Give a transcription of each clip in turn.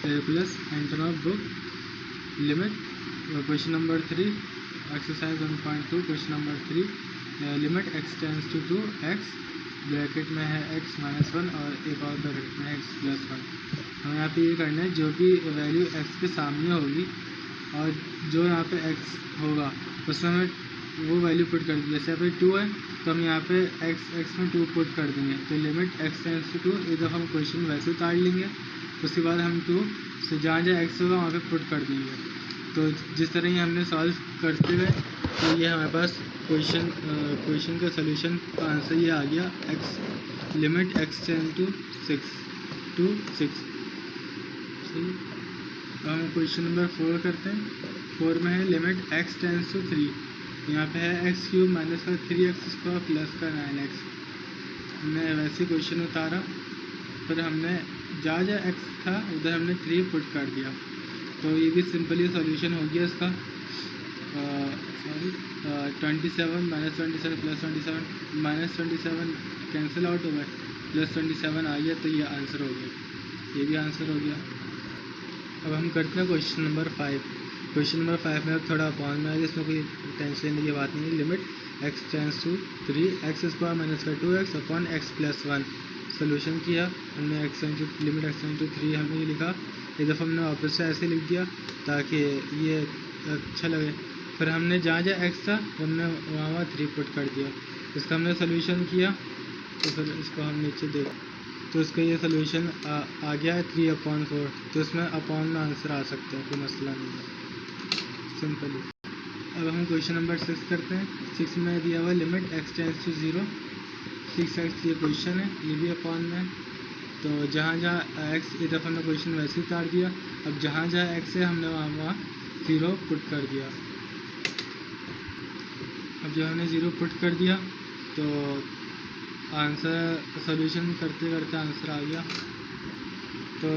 Plus enter of book limit. Question number 3 exercise 1.2 question number 3 limit x tends to 2x bracket में है x minus 1 और एक और bracket में है x प्लस 1। हमें यहाँ पे ये करना है जो भी वैल्यू x के सामने होगी और जो यहाँ पे x होगा उसमें हमें वो वैल्यू पुट कर दी। जैसे यहाँ पे 2 है तो हम यहाँ पे x में 2 पुट कर देंगे। तो लिमिट x टेंस टू 2 एक दफ़ा हम क्वेश्चन वैसे उतार लेंगे, उसके बाद हम 2 से जहाँ x होगा वहाँ पे पुट कर देंगे। तो जिस तरह ही हमने सॉल्व करते हुए तो ये हमारे पास क्वेश्चन का सोल्यूशन का आंसर ये आ गया x limit x tends to 6 सही। अब हम क्वेश्चन नंबर 4 करते हैं। 4 में है लिमिट x टेंस टू 3, यहाँ पे है एक्स क्यूब माइनस का 3x स्क्वायर प्लस का 9x। हमने वैसे क्वेश्चन उतारा, फिर हमने जहाँ x था उधर हमने 3 पुट कर दिया। तो ये भी सिंपली सॉल्यूशन हो गया इसका। 27 minus 27 plus 27 minus 27 cancel out हो गए, प्लस 27 आ गया, तो ये आंसर हो गया, ये भी आंसर हो गया। अब हम करते हैं क्वेश्चन नंबर 5। क्वेश्चन नंबर 5 में अब थोड़ा अपॉन में आ गया, इसमें कोई टेंशन लेने की बात नहीं है। Limit x tends to 3 x square minus का 2x upon x plus 1। Solution किया हमने लिमिट x टेंस टू 3 हमने ये लिखा, एक दफ़ा हमने वापस से ऐसे लिख दिया ताकि ये अच्छा लगे। फिर हमने जहाँ x था हमने वहाँ 3 पुट कर दिया। इसका हमने सोल्यूशन किया तो फिर इसको हम नीचे देख तो इसका ये सोल्यूशन आ गया है 3/4। तो इसमें अपॉन में आंसर आ सकता है, कोई मसला नहीं है, सिंपली। अब हम क्वेश्चन नंबर 6 करते हैं। 6 में दिया हुआ limit x tends to 0 6x ये क्वेश्चन है, ये भी अपॉन में। तो जहाँ x एक दफ़ा हमने क्वेश्चन वैसे ही उतार दिया। अब जहाँ x है हमने वहाँ 0 पुट कर दिया। अब जब हमने 0 पुट कर दिया तो आंसर सोल्यूशन करते करते आंसर आ गया। तो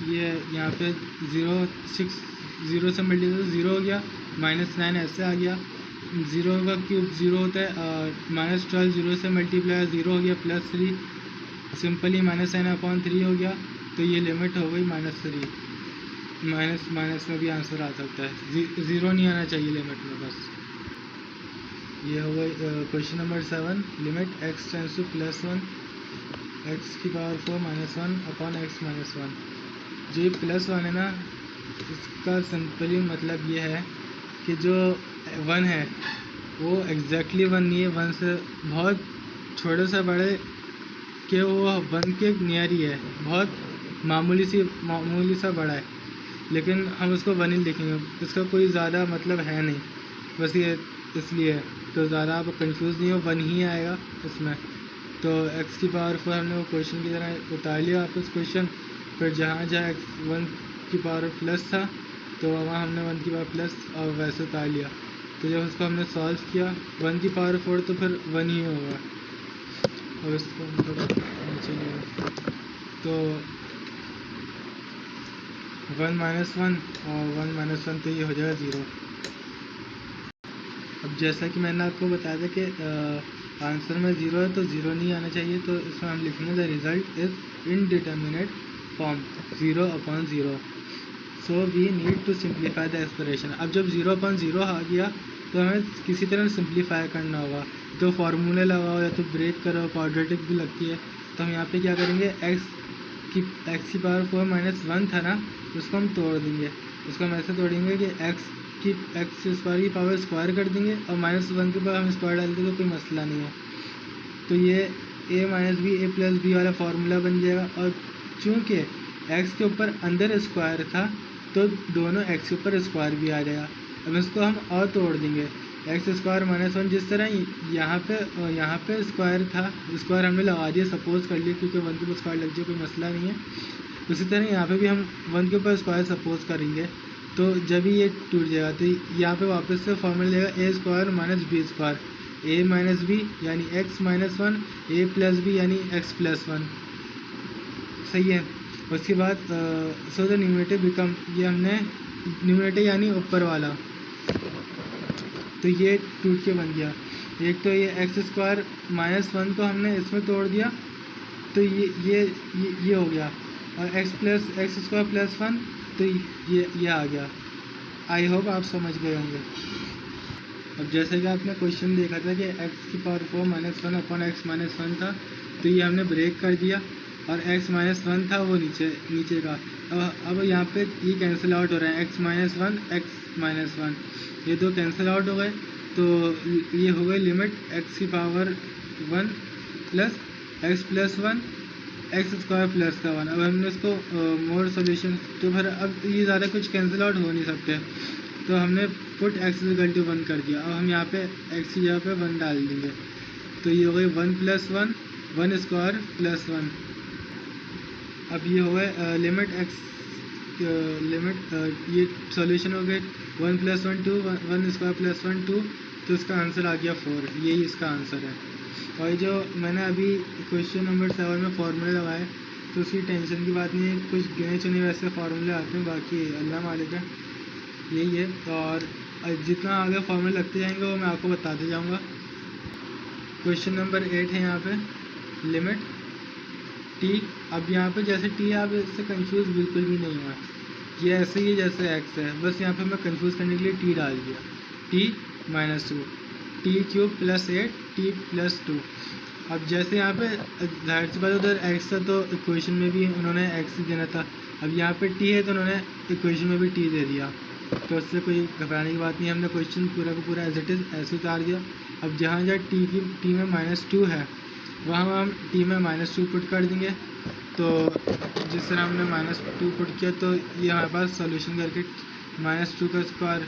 ये यहाँ पे 0 से मल्टीप्लाई 0 हो गया, -9 ऐसे आ गया। 0 का क्यूब 0 होता है और -12 0 से मल्टीप्लाई 0 हो गया, प्लस 3 सिंपली -9/3 हो गया। तो ये लिमिट हो गई -3। माइनस में भी आंसर आ सकता है, 0 नहीं आना चाहिए लिमिट में बस। ये हो गई question number 7 limit x tends to +1 x की पावर 4 -1 अपॉन x माइनस 1। जो ये +1 है ना, इसका सिंपली मतलब ये है कि जो 1 है वो एग्जैक्टली 1 नहीं है, 1 से बहुत छोटे से बड़े कि वो 1 के नियर ही है, बहुत मामूली सा बड़ा है, लेकिन हम उसको 1 ही लिखेंगे। इसका कोई ज़्यादा मतलब है नहीं, बस ये इसलिए। तो ज़्यादा आप कंफ्यूज नहीं हो, 1 ही आएगा इसमें। तो x की पावर 4 हमने वो क्वेश्चन की तरह उतार लिया वापस क्वेश्चन। फिर जहाँ x 1 की पावर प्लस था तो वहाँ हमने 1 की पावर प्लस और वैसे उतार लिया। तो जब उसको हमने सॉल्व किया 1 की पावर 4 तो फिर 1 ही होगा। और इसको हम थोड़ा नीचे लिया तो 1 - 1 और 1 - 1 तो ये हो जाएगा 0। अब जैसा कि मैंने आपको बताया था कि आंसर में 0 है तो 0 नहीं आना चाहिए, तो इसमें हम लिखेंगे the result is indeterminate form 0/0। So we need to simplify the expression. अब जब 0/0 आ गया तो हमें किसी तरह सिंप्लीफाई करना होगा। तो फार्मूले लगाओ या तो ब्रेक करो, क्वाड्रेटिक भी लगती है। तो हम यहाँ पे क्या करेंगे, x की पावर 4 -1 था ना, उसको हम तोड़ देंगे। उसको हम ऐसे तोड़ेंगे कि x स्क्वायर की पावर स्क्वायर कर देंगे और -1 के ऊपर हम स्क्वायर डाल देंगे, तो कोई मसला नहीं है। तो ये a - b a + b वाला फार्मूला बन जाएगा। और चूँकि x के ऊपर अंदर स्क्वायर था तो दोनों x के ऊपर स्क्वायर भी आ जाएगा। अब इसको हम और तोड़ देंगे, x स्क्वायर -1 जिस तरह यहाँ पे स्क्वायर था, स्क्वायर हमने लगा दिया, सपोज कर लिया, क्योंकि 1 के ऊपर स्क्वायर लग जाए कोई मसला नहीं है। उसी तरह यहाँ पे भी हम 1 के ऊपर स्क्वायर सपोज करेंगे, तो जब ही ये टूट जाएगा तो यहाँ पे वापस से फॉर्मूला लेगा a² - b²। a - b यानी x - 1, a + b यानी x + 1, सही है। उसके बाद सो द न्यूमरेटर बिकम, ये हमने न्यूमरेटर यानी ऊपर वाला, तो ये टूट के बन गया। एक तो ये x² - 1 को हमने इसमें तोड़ दिया, तो ये हो गया। और x² + 1 तो ये आ गया। आई होप आप समझ गए होंगे। अब जैसे कि आपने क्वेश्चन देखा था कि x⁴ -1 अपॉन x-1 था, तो ये हमने ब्रेक कर दिया और x-1 था वो नीचे का। अब यहाँ पे ये कैंसिल आउट हो रहा है, x-1 ये दो कैंसिल आउट हो गए, तो ये हो गई limit x⁴ plus x+1 x² + 1। अब हमने इसको मोर सोल्यूशन, तो फिर अब ये ज़्यादा कुछ कैंसिल आउट हो नहीं सकते, तो हमने पुट x = 1 कर दिया। अब हम यहाँ पे x की जगह पे 1 डाल देंगे, तो ये हो गई 1+1 1² + 1। अब ये हो गए लिमिट ये सॉल्यूशन हो गए 1+1 2 1² + 1 2, तो इसका आंसर आ गया 4। यही इसका आंसर है। और जो मैंने अभी क्वेश्चन नंबर 7 में फार्मूले लगाए, तो उसकी टेंशन की बात नहीं है, कुछ गिने चुने वैसे फार्मूले आते हैं, बाकी अल्लाह मालिक है, यही है। और जितना आगे फार्मूले लगते जाएंगे वो मैं आपको बताते जाऊँगा। क्वेश्चन नंबर 8 है यहाँ पे लिमिट t। अब यहाँ पे जैसे t है, आप इससे कंफ्यूज बिल्कुल भी नहीं हुआ, ये ऐसे ही है जैसे x है, बस यहाँ पे मैं कंफ्यूज करने के लिए t डाल दिया, t -2 t³ + 8 t + 2। अब जैसे यहाँ पे जाहिर सी बात उधर x था, तो इक्वेशन में भी उन्होंने x ही देना था। अब यहाँ पे t है, तो उन्होंने इक्वेशन में भी t दे दिया, तो उससे कोई घबराने की बात नहीं। हमने क्वेश्चन पूरा का पूरा एज इट इज़ ऐसे उतार दिया। अब जहाँ जहाँ t में -2 है, वहाँ हम t में -2 पुट कर देंगे। तो जिस तरह हमने -2 पुट किया, तो ये हमारे पास सॉल्यूशन करके -2 का स्क्वायर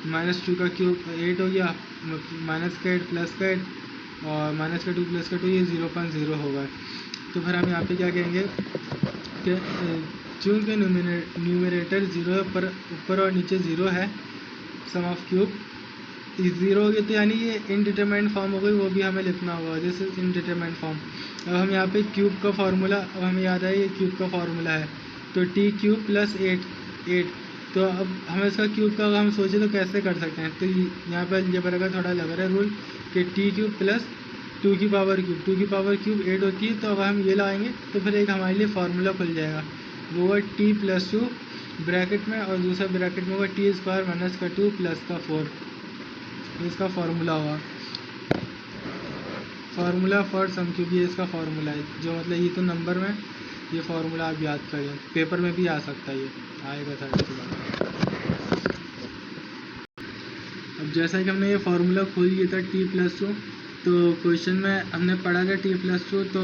-2 का क्यूब 8 हो गया, -8 + 8 और -2 + 2 ये 0.0 होगा। तो फिर हम यहाँ पे क्या कहेंगे कि चूँकि न्यूमरेटर 0 है, पर ऊपर और नीचे 0 है, सम ऑफ क्यूब 0 हो गया, तो यानी ये इनडिटरमाइंड फॉर्म हो गई, वो भी हमें लिखना होगा, दिस इज इनडिटरमाइंड फॉर्म। अब हम यहाँ पे क्यूब का फार्मूला, अब हमें याद है ये क्यूब का फार्मूला है, तो t³ + 8। तो अब हमें इसका क्यूब का हम सोचे तो कैसे कर सकते हैं, तो यहाँ पर अलजेब्रा का थोड़ा लग रहा है रूल कि t³ + 2 की पावर क्यूब 8 होती है। तो अगर हम ये लगाएंगे तो फिर एक हमारे लिए फार्मूला खुल जाएगा, वो है t + 2 ब्रैकेट में, और दूसरा ब्रैकेट में होगा t² - 2 + 4। इसका फार्मूला होगा फार्मूला फॉर सम क्यूब, ये इसका फार्मूला है, जो मतलब ये तो नंबर में ये फार्मूला आप याद करें, पेपर में भी आ सकता है, ये आएगा था इसके बाद। अब जैसा कि हमने ये फार्मूला खोल लिया था t + 2, तो क्वेश्चन में हमने पढ़ा था t + 2, तो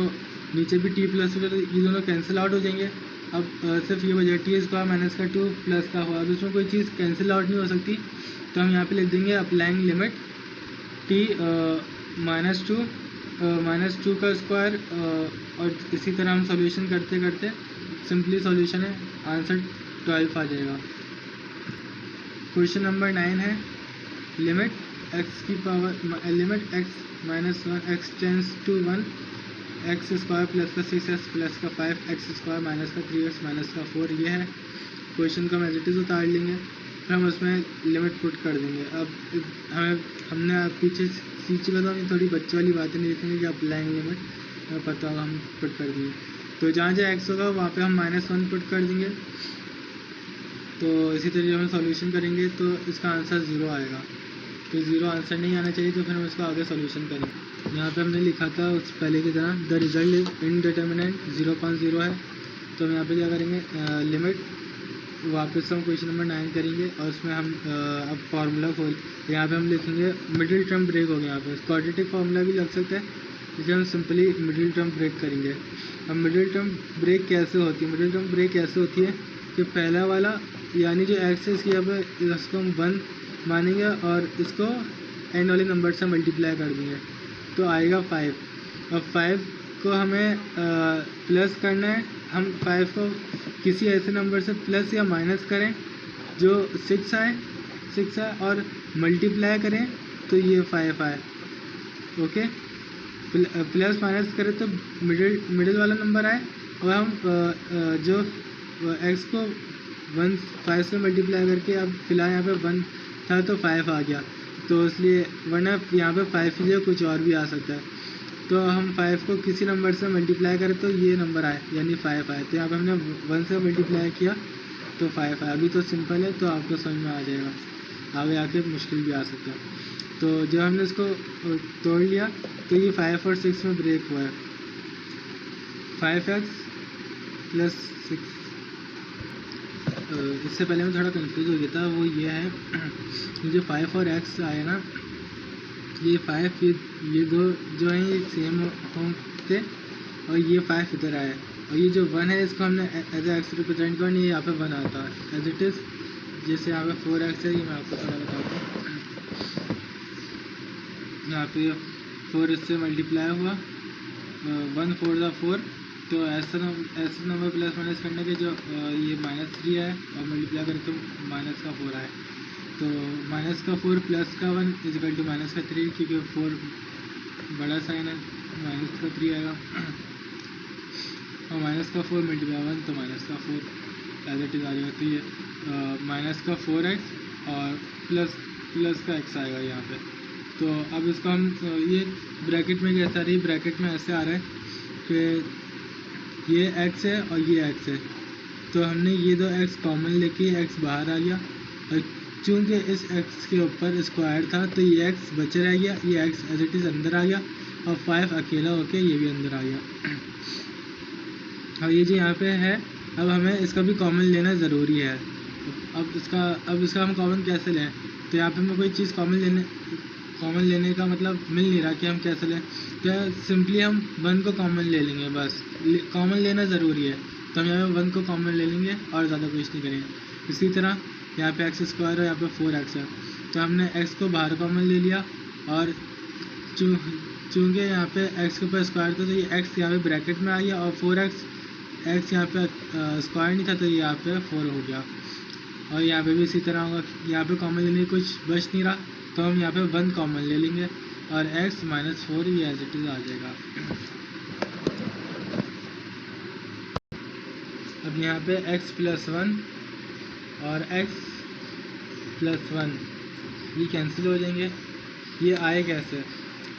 नीचे भी t + 2, तो ये दोनों कैंसिल आउट हो जाएंगे। अब सिर्फ ये वजह t² - 2 प्लस का हुआ, अब इसमें कोई चीज़ कैंसिल आउट नहीं हो सकती, तो हम यहाँ पे लिख देंगे अप्लाइंग लिमिट t -2 का स्क्वायर, और इसी तरह हम सॉल्यूशन करते करते सिंपली सॉल्यूशन है, आंसर 12 आ जाएगा। क्वेश्चन नंबर 9 है limit x -1 x tends to 1 x² + 6x + 5 x² - 3x - 4। ये है क्वेश्चन को हम एज इट इज़ उतार लेंगे, फिर हम उसमें लिमिट पुट कर देंगे। अब हमने पीछे सीखी में तो हम थोड़ी बच्चे वाली बातें नहीं लिखेंगे कि अप्लाइंग लिमिट, हमें पता होगा, हम पुट कर देंगे। तो जहाँ जहाँ x होगा वहाँ पे हम -1 पुट कर देंगे। तो इसी तरीके हम सॉल्यूशन करेंगे, तो इसका आंसर 0 आएगा। तो 0 आंसर नहीं आना चाहिए, तो फिर हम इसका आगे सॉल्यूशन करेंगे। यहाँ पे हमने लिखा था उस पहले की तरह द रिजल्ट इज इनडिटरमिनेंट 0.0 है, तो हम यहाँ पे क्या करेंगे लिमिट, वापस हम क्वेश्चन नंबर 9 करेंगे, और उसमें हम अब फार्मूला खोल, यहाँ पे हम लिखेंगे मिडिल टर्म ब्रेक हो गया, यहाँ पे क्वाड्रेटिक फार्मूला भी लग सकता है, इसलिए हम सिंपली मिडिल टर्म ब्रेक करेंगे। अब मिडिल टर्म ब्रेक कैसे होती है, मिडिल टर्म ब्रेक कैसे होती है कि पहला वाला यानी जो x है इसकी यहाँ पे इसको हम 1 मानेंगे और इसको एंड वाले नंबर से मल्टीप्लाई कर देंगे, तो आएगा 5। अब 5 को हमें प्लस करना है, हम 5 को किसी ऐसे नंबर से प्लस या माइनस करें जो 6 आए और मल्टीप्लाई करें तो ये 5 आए, ओके। प्लस माइनस करें तो मिडिल वाला नंबर आए, और हम जो x को 5 से मल्टीप्लाई करके, अब फिलहाल यहाँ पे 1 था तो 5 आ गया, तो इसलिए वरना यहाँ पे 5 की जगह कुछ और भी आ सकता है। तो हम 5 को किसी नंबर से मल्टीप्लाई करें तो ये नंबर आए, यानी 5 आए, तो यहाँ पे हमने 1 से मल्टीप्लाई किया तो 5 है। अभी तो सिंपल है, तो आपको समझ में आ जाएगा, आगे आके मुश्किल भी आ सकता है। तो जब हमने इसको तोड़ लिया तो ये 5 और 6 में ब्रेक हुआ है, 5x + 6। इससे पहले मैं थोड़ा कंफ्यूज हो गया था, वो ये है जो 5 और x आए ना, ये 5 ये दो जो हैं ये सेम होंगे और ये 5 इधर आए, और ये जो 1 है इसको हमने एज ए एक्स रिप्रेजेंट करना, ये यहाँ पे 1 आता है एज इट इज़। जैसे यहाँ पे 4x है, ये मैं आपको थोड़ा बताता हूँ। यहाँ पे 4 इससे मल्टीप्लाई हुआ, 1 4 × 4, तो ऐसा नंबर प्लस माइनस करने के जो ये -3 है और मल्टीप्लाई करें तो -4 आए, तो -4 + 1 = -3, क्योंकि 4 बड़ा साइन है, -3 आएगा, और -4 × 1 तो -4 एज इट इज़ आ जाएगा। तो ये -4x और प्लस का x आएगा यहाँ पे। तो अब इसको हम ये ब्रैकेट में कैसे आ रही है, ब्रैकेट में ऐसे आ रहा है कि ये x है और ये x है, तो हमने ये दो x कॉमन लेके x बाहर आ गया, और चूँकि इस x के ऊपर स्क्वायर था तो ये x बचे रह गया, ये x एज इट इज़ अंदर आ गया, और 5 अकेला होके ये भी अंदर आ गया। और ये जो यहाँ पे है, अब हमें इसका भी कॉमन लेना ज़रूरी है। अब इसका हम कॉमन कैसे लें, तो यहाँ पे मैं कोई चीज़ कॉमन लेने का मतलब मिल नहीं रहा कि हम कैसे लें, तो सिंपली हम 1 को कॉमन ले लेंगे, बस कॉमन लेना ज़रूरी है, तो हम यहाँ पे 1 को कॉमन ले लेंगे और ज़्यादा कुछ नहीं करेंगे। इसी तरह यहाँ पे x² है, यहाँ पे 4x है, तो हमने x को बाहर कॉमन ले लिया, और चूँकि यहाँ पे x के ऊपर स्क्वायर था तो ये x यहाँ पे ब्रैकेट में आ गया, और 4x यहाँ पे स्क्वायर नहीं था तो ये यहाँ पे 4 हो गया। और यहाँ पे भी इसी तरह होगा, यहाँ पे कॉमन लेने की कुछ बच नहीं रहा, तो हम यहाँ पे 1 कॉमन ले लेंगे, और x -4 ये एज इट इज़ आ जाएगा। अब यहाँ पे x + 1 और x + 1 ये कैंसिल हो जाएंगे। ये आए कैसे,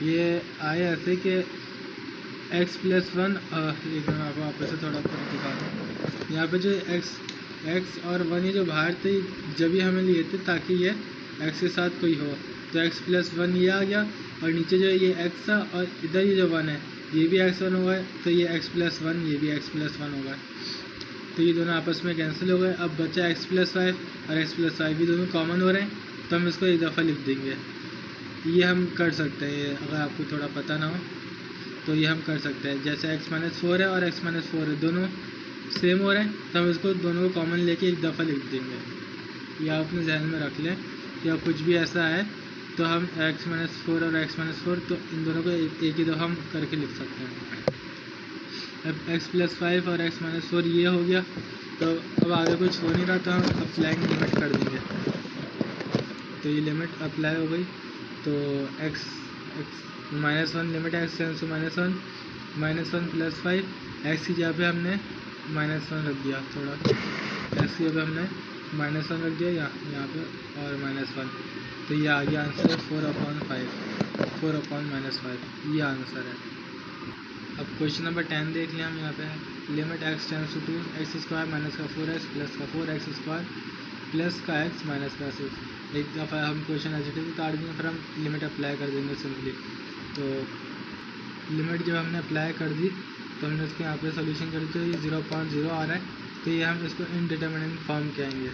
ये आए ऐसे कि x + 1, एक मैं आपको वापस से थोड़ा दिखा दूँ। यहाँ पे जो x और 1 ये जो बाहर थे, जब ये हमें लिए थे ताकि ये x के साथ कोई हो, तो x + 1 ये आ गया, और नीचे जो ये x था और इधर ये जो 1 है ये भी x1 होगा, तो ये x + 1 ये भी x + 1 होगा, तो ये दोनों आपस में कैंसिल हो गए। अब बचा x + 5 और x + 5 भी दोनों कॉमन हो रहे हैं, तो हम इसको एक दफ़ा लिख देंगे। ये हम कर सकते हैं, अगर आपको थोड़ा पता ना हो तो ये हम कर सकते हैं। जैसे x -4 है और x -4 है, दोनों सेम हो रहे हैं, तो हम इसको दोनों को कॉमन लेके एक दफ़ा लिख देंगे। या अपने जहन में रख लें, या कुछ भी ऐसा है तो हम x -4 और x -4, तो इन दोनों को एक ही दफ़ा हम करके लिख सकते हैं। अब x + 5 और x -4 ये हो गया, तो अब आगे कुछ हो नहीं रहा, तो हम अप्लाइंग लिमिट कर देंगे, तो ये लिमिट अप्लाई हो गई। तो x -1 limit x tends to -1 + 5, x की जगह पे हमने -1 रख दिया, थोड़ा x की जगह हमने -1 रख दिया यहाँ पे, और -1, तो ये आ गया आंसर 4/5, 4/-5, ये आंसर है। अब क्वेश्चन नंबर 10 देख लिया हम। यहाँ पे limit x tends to 2, x² - का 4x + का 4x² प्लस का x माइनस का 6। एक दफ़ा हम क्वेश्चन एज इट इज़ काट देंगे, फिर हम लिमिट अप्लाई कर देंगे सिंपली। तो लिमिट जब हमने अप्लाई कर दी तो हमने उसके यहाँ पे सोल्यूशन कर दिया, ये 0.0 आ रहा है, तो ये हम इसको इनडिटरमिनेट फॉर्म कहेंगे।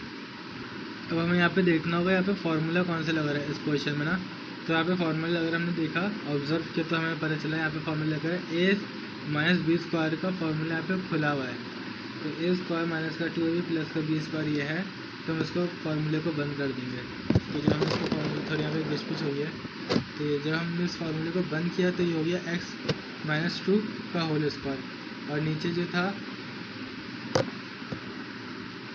अब हमें यहाँ पे देखना होगा यहाँ पे फार्मूला कौन सा लग रहा है इस क्वेश्चन में ना, तो यहाँ पे फार्मूला अगर हमने देखा ऑब्जर्व किया तो हमें पता चला यहाँ पे फार्मूला लगा है a - b² का फार्मूला यहाँ पे खुला हुआ है। तो a² - का 2ab प्लस का b² ये है, तो हम इसको फार्मूले को बंद कर देंगे। तो जब हम इसको फार्मूले थोड़ी यहाँ पे घिस-पिच हो गई है, तो ये जब हमने इस फार्मूले को बंद किया तो ये हो गया x - 2 का होल स्क्वायर, और नीचे जो था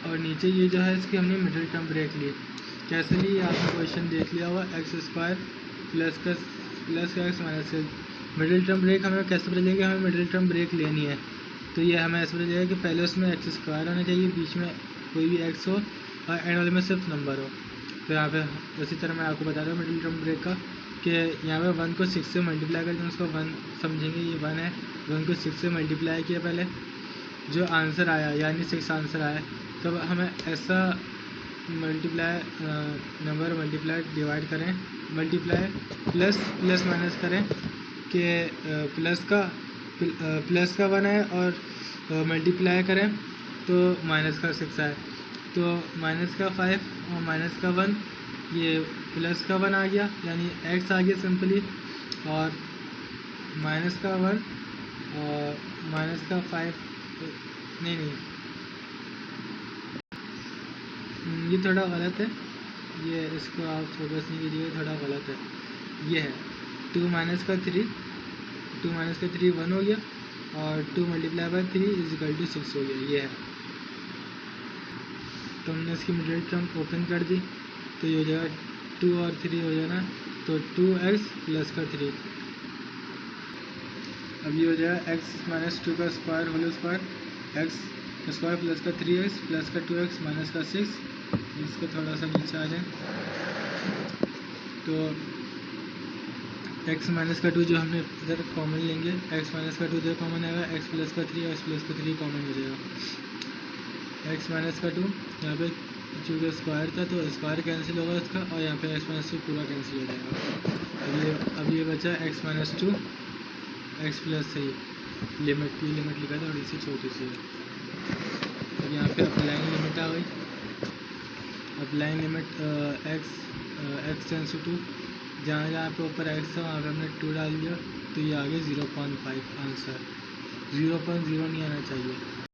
और नीचे ये जो है इसकी हमने मिडिल टर्म ब्रेक ली। कैसे ली आपने क्वेश्चन देख लिया हुआ, x² प्लस का x माइनस का मिडिल टर्म ब्रेक हमें कैसे पता चलेगा, हमें मिडिल टर्म ब्रेक लेनी है। तो ये हमें ऐसे पता चलेगा कि पहले उसमें x² होना चाहिए, बीच में कोई भी x हो और एंड वाले में सिर्फ नंबर हो। तो यहाँ पे उसी तरह मैं आपको बता रहा हूँ मिडिल टर्म ब्रेक का, कि यहाँ पे 1 को 6 से मल्टीप्लाई करते हैं, उसको 1 समझेंगे, ये 1 है, 1 को 6 से मल्टीप्लाई किया पहले, जो आंसर आया यानी 6 आंसर आया, तब हमें ऐसा मल्टीप्लाई नंबर मल्टीप्लाई डिवाइड करें, मल्टीप्लाई प्लस प्लस माइनस करें कि प्लस का 1 है और मल्टीप्लाई करें तो माइनस का 6 आए, तो माइनस का 5 और माइनस का 1, ये प्लस का 1 आ गया यानी x आ गया सिंपली, और माइनस का 1 और माइनस का 5 नहीं ये थोड़ा गलत है, ये इसको आप फोकस नहीं कीजिए, थोड़ा गलत है। ये है 2 माइनस का 3 1 हो गया और 2 मल्टीप्लाई बाय 3 = 6 हो गया, ये है। तो हमने इसकी मिडिल टर्म ओपन कर दी तो ये हो जाएगा 2 और 3 हो जाना, तो 2x प्लस का 3। अब ये हो जाएगा x - 2 का square whole square, x square plus का 3x प्लस का 2x माइनस का 6। इसको थोड़ा सा नीचे आ जाए तो x माइनस का 2 जो हमने इधर कॉमन लेंगे, x माइनस का 2 इधर कॉमन आएगा, x प्लस का 3 x प्लस का 3 कॉमन हो जाएगा। x माइनस का 2 यहाँ पे चूँकि स्क्वायर था तो स्क्वायर कैंसिल होगा इसका, और यहाँ पे x माइनस 2 पूरा कैंसिल हो जाएगा। अब ये बचा x minus 2 x plus 3, limit लिखा था थोड़ी सी छोटी सी है। अब यहाँ पे अप्लाइंग लिमिट आ गई, applying limit x tends to 2, जहाँ पे ऊपर x था वहाँ पे हमने 2 डाल दिया तो ये आ गया 0.5 आंसर। 0.0 नहीं आना चाहिए।